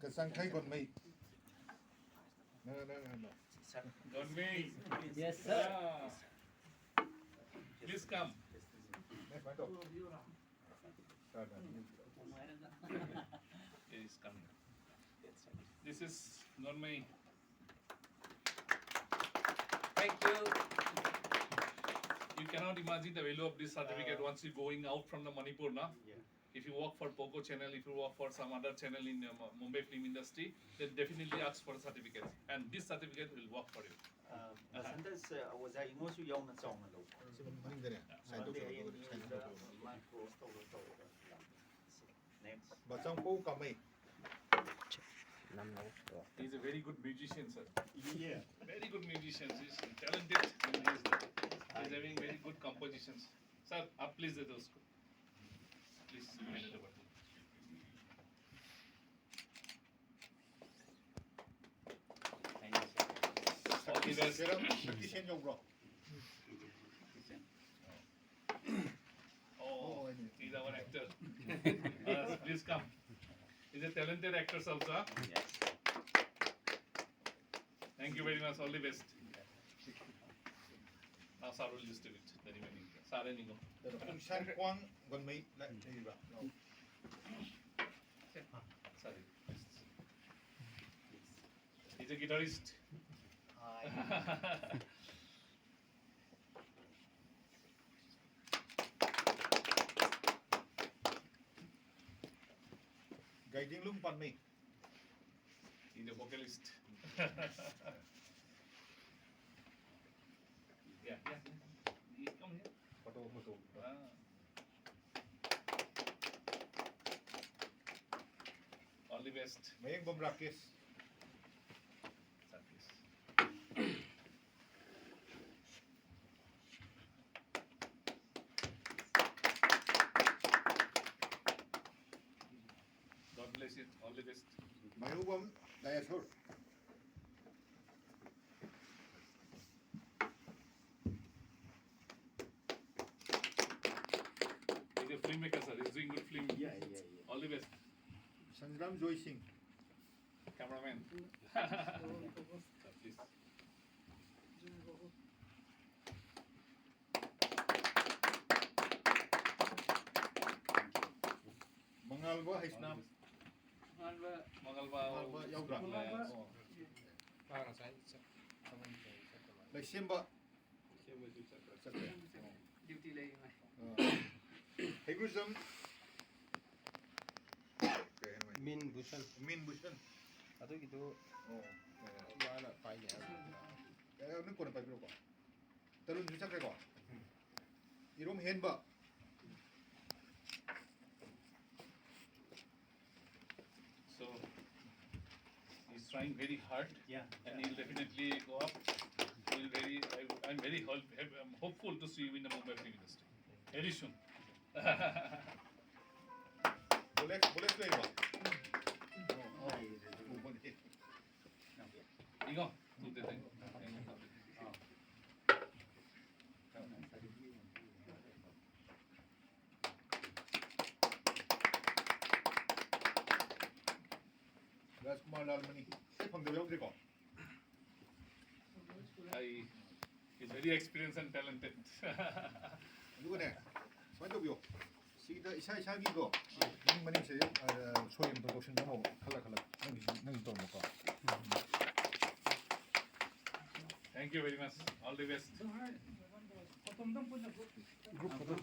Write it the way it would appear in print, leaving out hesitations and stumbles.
Kasangkai course.May. No. course.May. Yes, sir. Please come. He is coming. This is course.May. Thank you. You cannot imagine the value of this certificate once you're going out from the Manipur, na? Yeah. If you work for Poco channel, if you work for some other channel in Mumbai film industry, they definitely ask for a certificate, and this certificate will work for you. Sentence was I most young and song. Next. course.May. He's a very good musician, sir. Yeah. Very good musician. He's talented. He's having very good compositions. Sir, up please the those. Please hand it over. All the best. Practitioner bro. Oh, he's our actor. Please come. He's a talented actor also. Huh? Yes. Thank you very much. All the best. Now, sir will distribute the remaining. Sir, and Nigo. Shan Kwang course.May. Sorry. He's a guitarist. Guiding Lung course.May. He's a vocalist. Yeah. He come here. Photo. All the best. Mayang Bom Rakesh. Sir, please. God bless you. All the best. Mayubam Dayashur. He's a filmmaker, sir. He's doing good film. Yeah. All the best. Sangram Joy Singh. Cameraman. Sir, please. Mangalwa Haisnam. Mangalba. Yaudra. Laisimba. Duty lay my. Heguzam. Min Bhushan. Min Bhushan. ꯑꯗꯨꯒꯤꯗꯨ ꯃꯥꯅ ꯄꯥꯏꯒꯦ ꯍꯥꯏꯕ Nung kono pa ko. Talun ju sakre ko. Irom henba. So he's trying very hard, Yeah. and he'll definitely go up. I'm very hopeful to see you in the Mumbai film industry very soon. Boleh play ba? Igo, tu te tengo. Rajkumar Lalmani. Phangde yaudre ko. He's very experienced and talented. 누구네? 완전 시기다 이사기도 ning 세 소임 도 도신 너무 칼라 ning 또 먹고. Thank you very much. All the best. 그룹 포토